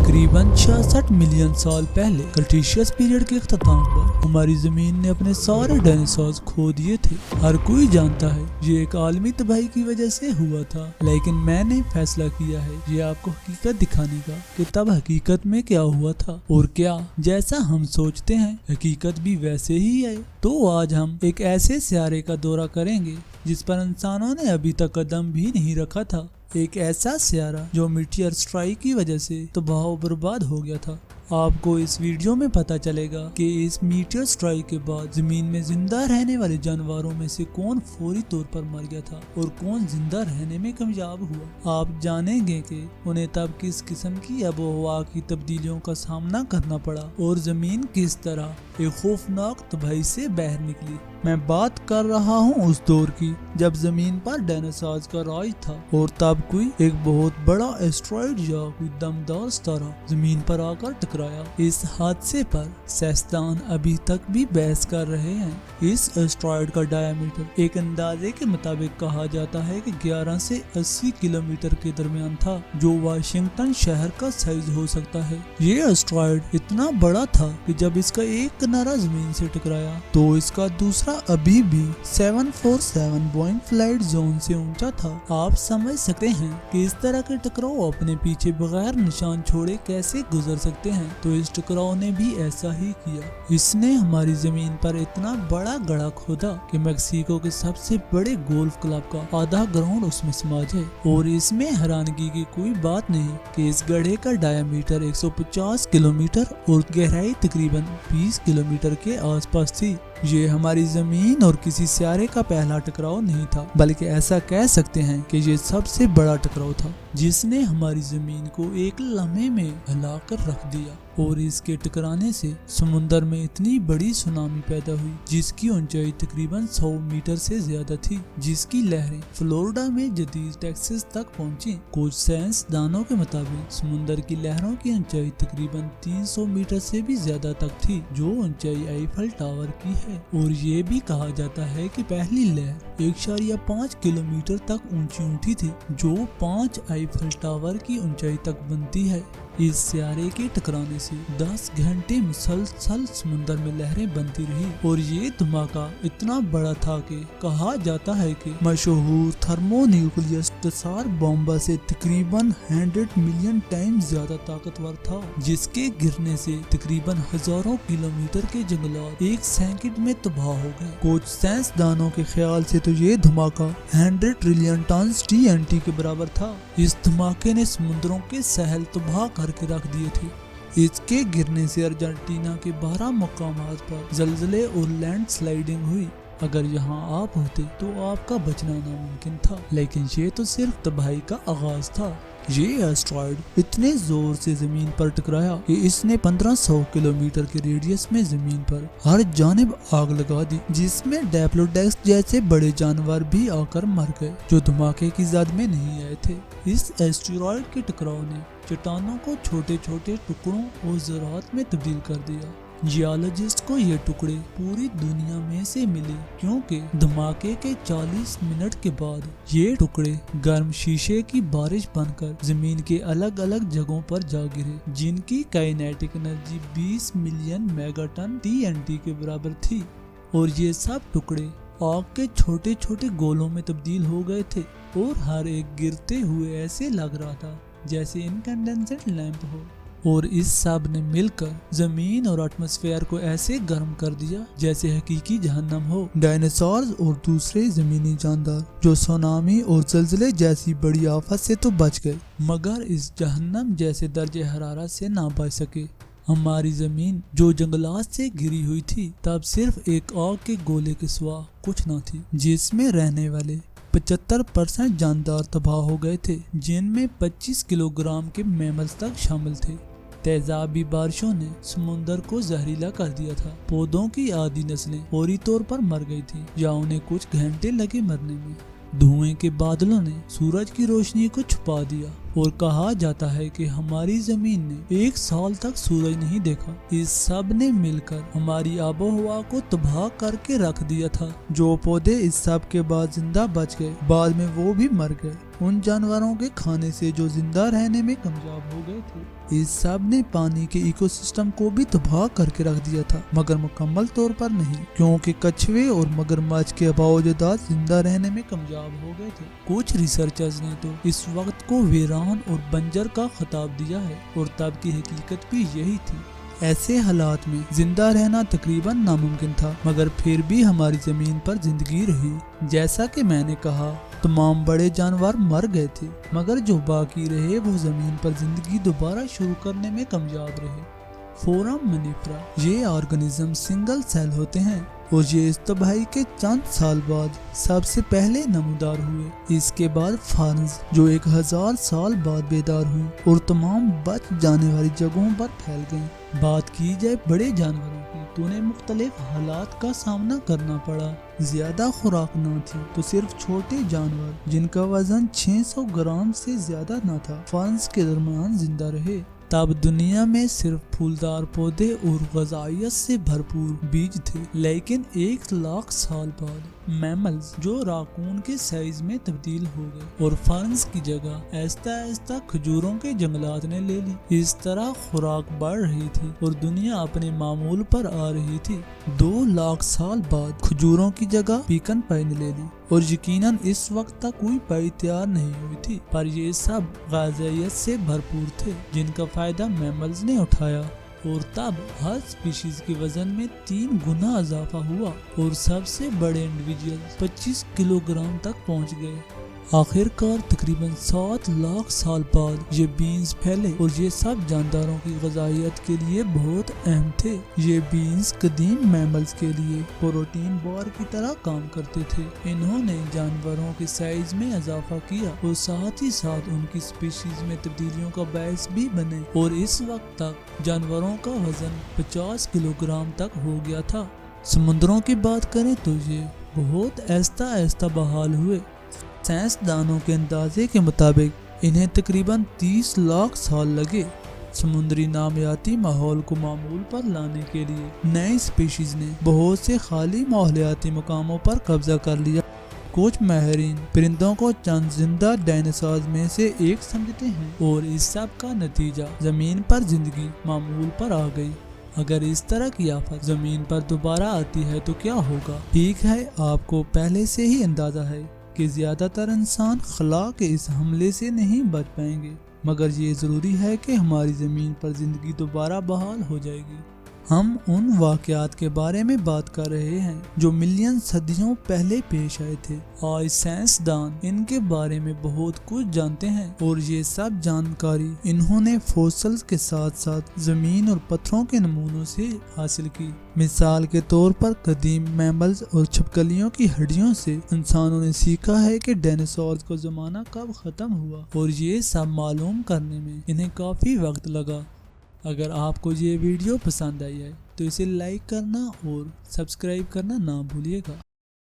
तकरीबन 66 मिलियन साल पहले क्रेटेशियस पीरियड के इख्तिताम पर हमारी जमीन ने अपने सारे डायनासोर्स खो दिए थे। हर कोई जानता है ये एक आलमी तबाही की वजह से हुआ था, लेकिन मैंने फैसला किया है ये आपको हकीकत दिखाने का कि तब हकीकत में क्या हुआ था और क्या जैसा हम सोचते हैं हकीकत भी वैसे ही है। तो आज हम एक ऐसे सियारे का दौरा करेंगे जिस पर इंसानों ने अभी तक कदम भी नहीं रखा था। एक ऐसा सियारा जो मीटियर स्ट्राइक की वजह से तबाह बर्बाद हो गया था। आपको इस वीडियो में पता चलेगा कि इस मीटियर स्ट्राइक के बाद जमीन में जिंदा रहने वाले जानवरों में से कौन फौरी तौर पर मर गया था और कौन जिंदा रहने में कामयाब हुआ। आप जानेंगे कि उन्हें तब किस किस्म की आबोहवा की तब्दीलियों का सामना करना पड़ा और जमीन किस तरह एक खौफनाक तबाही से बाहर निकली। मैं बात कर रहा हूँ उस दौर की जब जमीन पर डायनासोर्स का राज था और तब कोई एक बहुत बड़ा एस्ट्रॉइड या कोई दमदार सितारा जमीन पर आकर टकराया। इस हादसे पर साइंसदान अभी तक भी बहस कर रहे हैं। इस एस्ट्रॉइड का डायमीटर एक अंदाजे के मुताबिक कहा जाता है कि 11 से 80 किलोमीटर के दरमियान था, जो वाशिंगटन शहर का साइज हो सकता है। ये एस्ट्रॉइड इतना बड़ा था कि जब इसका एक किनारा जमीन से टकराया तो इसका दूसरा अभी भी 747 बोइंग फ्लाइट जोन से ऊंचा था। आप समझ सकते हैं कि इस तरह के टकराव अपने पीछे बगैर निशान छोड़े कैसे गुजर सकते हैं। तो इस टकराव ने भी ऐसा ही किया। इसने हमारी जमीन पर इतना बड़ा गड्ढा खोदा कि मेक्सिको के सबसे बड़े गोल्फ क्लब का आधा ग्राउंड उसमें समा जाए। और इसमें हैरानगी की कोई बात नहीं कि इस गड्ढे का डायमीटर 150 किलोमीटर और गहराई तकरीबन 20 किलोमीटर के आसपास थी। ये हमारी जमीन और किसी सियारे का पहला टकराव नहीं था, बल्कि ऐसा कह सकते हैं कि ये सबसे बड़ा टकराव था जिसने हमारी जमीन को एक लम्हे में हिलाकर रख दिया। और इसके टकराने से समुंदर में इतनी बड़ी सुनामी पैदा हुई जिसकी ऊंचाई तकरीबन 100 मीटर से ज्यादा थी, जिसकी लहरें फ्लोरिडा में जदीद टेक्सास तक पहुंची। कुछ साइंसदानों के मुताबिक समुंदर की लहरों की ऊंचाई तकरीबन 300 मीटर से भी ज्यादा तक थी, जो ऊंचाई आईफल टावर की है। और ये भी कहा जाता है कि पहली लहर 1.5 किलोमीटर तक ऊंची उठी थी, जो 5 आईफल टावर की ऊंचाई तक बनती है। इस सियारे के टकराने से 10 घंटे मुसलसल समुंदर में लहरें बनती रही और ये धमाका इतना बड़ा था कि कहा जाता है कि मशहूर थर्मोन्यूक्लियस टसार बॉम्ब से तकरीबन 100 मिलियन टाइम ज्यादा ताकतवर था, जिसके गिरने से तकरीबन हजारों किलोमीटर के जंगलात एक सेकंड में तबाह हो गए। कुछ साइंसदानों के ख्याल से तो ये धमाका 100 ट्रिलियन टन TNT के बराबर था। इस धमाके ने समुद्रों के सहल तबाह करके रख दिए थे। इसके गिरने से अर्जेंटीना के 12 मकामात पर जलजले और लैंड स्लाइडिंग हुई। अगर यहाँ आप होते तो आपका बचना नामुमकिन था, लेकिन ये तो सिर्फ तबाही का आगाज था। ये एस्ट्रॉइड इतने जोर से जमीन पर टकराया कि इसने 1500 किलोमीटर के रेडियस में जमीन पर हर जानिब आग लगा दी, जिसमें डेप्लोडेक्स जैसे बड़े जानवर भी आकर मर गए जो धमाके की जद में नहीं आए थे। इस एस्ट्रॉइड के टकराव ने चट्टानों को छोटे छोटे टुकड़ों और ज़रात में तब्दील कर दिया। जियोलॉजिस्ट को ये टुकड़े पूरी दुनिया में से मिले क्योंकि धमाके के 40 मिनट के बाद ये टुकड़े गर्म शीशे की बारिश बनकर जमीन के अलग अलग जगहों पर जा गिरे, जिनकी kinetic energy 20 million megaton TNT के बराबर थी। और ये सब टुकड़े आग के छोटे छोटे गोलों में तब्दील हो गए थे और हर एक गिरते हुए ऐसे लग रहा था जैसे इनकैंडेसेंट लैंप हो। और इस सब ने मिलकर जमीन और एटमॉस्फेयर को ऐसे गर्म कर दिया जैसे हकीकी जहन्नम हो। डायनासोर्स और दूसरे जमीनी जानदार जो सुनामी और जलजले जैसी बड़ी आफत से तो बच गए, मगर इस जहन्नम जैसे दर्जे हरारत से ना बच सके। हमारी जमीन जो जंगलात से घिरी हुई थी तब सिर्फ एक आग के गोले के सिवा कुछ न थी, जिसमें रहने वाले 75% जानदार तबाह हो गए थे, जिनमें 25 किलोग्राम के मैमल्स तक शामिल थे। तेजाबी बारिशों ने समुंदर को जहरीला कर दिया था। पौधों की आधी नस्लें फौरी तौर पर मर गई थी या उन्हें कुछ घंटे लगे मरने में। धुएं के बादलों ने सूरज की रोशनी को छुपा दिया اور کہا جاتا ہے کہ ہماری زمین نے 1 سال تک سورج نہیں دیکھا۔ اس سب نے مل کر ہماری آب و ہوا کو تباہ کر کے رکھ دیا تھا۔ جو پودے اس سب کے بعد زندہ بچ گئے، بعد میں وہ بھی مر گئے، ان جانوروں کے کھانے سے جو زندہ رہنے میں کامیاب ہو گئے تھے۔ اس سب نے پانی کے ایکو سسٹم کو بھی تباہ کر کے رکھ دیا تھا، مگر مکمل طور پر نہیں، کیونکہ کچھوے اور مگرمچھ کے باوجود زندہ رہنے میں کامیاب ہو گئے تھے۔ کچھ ریسرچرز نے تو اس وقت کو ویران اور بنجر کا خطاب دیا ہے، اور تب کی حقیقت بھی یہی تھی۔ ایسے حالات میں زندہ رہنا تقریباً ناممکن تھا، مگر پھر بھی ہماری زمین پر زندگی رہی۔ جیسا کہ میں نے کہا، تمام بڑے جانور مر گئے تھے، مگر جو باقی رہے وہ زمین پر زندگی دوبارہ شروع کرنے میں کامیاب رہے۔ فورامنیفرا یہ آرگنزم سنگل سیل ہوتے ہیں، اور یہ اس تباہی کے چند سال بعد سب سے پہلے نمودار ہوئے۔ اس کے بعد فرنز جو 1000 سال بعد بیدار ہوئی اور تمام بچ جانے والی جگہوں پر پھیل گئیں۔ بات کی جائے بڑے جانوروں کی تو انہیں مختلف حالات کا سامنا کرنا پڑا۔ زیادہ خوراک نہ تھی تو صرف چھوٹے جانور جن کا وزن 600 گرام سے زیادہ نہ تھا فرنز کے درمیان زندہ رہے۔ تب دنیا میں صرف پھولدار پودے اور غذائیت سے بھرپور بیج تھے، لیکن 1 لاکھ سال بعد میملز جو راکون کے سائز میں تبدیل ہو گئے اور فرنز کی جگہ آہستہ آہستہ کھجوروں کے جنگلات نے لے لی۔ اس طرح خوراک بڑھ رہی تھی اور دنیا اپنے معمول پر آ رہی تھی۔ 2 لاکھ سال بعد کھجوروں کی جگہ پیکن پائی نے لے لی، اور یقیناً اس وقت تک کوئی پائی تیار نہیں ہوئی تھی، پر یہ سب غذائیت سے بھرپور تھے جن کا فائدہ میملز نے اٹھایا۔ اور تب ہر سپیشیز کے وزن میں 3 گنا اضافہ ہوا، اور سب سے بڑے انڈیویجول 25 کلو گرام تک پہنچ گئے۔ آخر کار تقریباً 7 لاکھ سال بعد یہ بینز پھیلے، اور یہ سب جانداروں کی غذائیت کے لیے بہت اہم تھے۔ یہ بینز قدیم میملز کے لیے پروٹین بار کی طرح کام کرتے تھے۔ انہوں نے جانوروں کے سائز میں اضافہ کیا اور ساتھ ہی ساتھ ان کی سپیشیز میں تبدیلیوں کا باعث بھی بنے، اور اس وقت تک جانوروں کا وزن 50 کلو گرام تک ہو گیا تھا۔ سمندروں کی بات کریں تو یہ بہت آہستہ آہستہ بحال ہوئے۔ سائنسدانوں کے اندازے کے مطابق انہیں تقریباً 30 لاکھ سال لگے۔ سمندری نامیاتی ماحول کو معمول پر لانے کے لیے نئی سپیشیز نے بہت سے خالی ماحولیاتی مقاموں پر قبضہ کر لیا۔ کچھ ماہرین پرندوں کو چند زندہ ڈائناسورز میں سے ایک سمجھتے ہیں، اور اس سب کا نتیجہ زمین پر زندگی معمول پر آ گئی۔ اگر اس طرح کی آفت زمین پر دوبارہ آتی ہے تو کیا ہوگا؟ ٹھیک ہے، آپ کو پہلے سے ہی اندازہ ہے کہ زیادہ تر انسان خلا کے اس حملے سے نہیں بچ پائیں گے، مگر یہ ضروری ہے کہ ہماری زمین پر زندگی دوبارہ بحال ہو جائے گی۔ ہم ان واقعات کے بارے میں بات کر رہے ہیں جو ملین صدیوں پہلے پیش آئے تھے۔ آج سائنسدان ان کے بارے میں بہت کچھ جانتے ہیں، اور یہ سب جانکاری انہوں نے فوسلز کے ساتھ ساتھ زمین اور پتھروں کے نمونوں سے حاصل کی۔ مثال کے طور پر قدیم میملز اور چھپکلیوں کی ہڈیوں سے انسانوں نے سیکھا ہے کہ ڈائناسورز کا زمانہ کب ختم ہوا، اور یہ سب معلوم کرنے میں انہیں کافی وقت لگا۔ اگر آپ کو یہ ویڈیو پسند آئی ہے تو اسے لائک کرنا اور سبسکرائب کرنا نہ بھولیے گا۔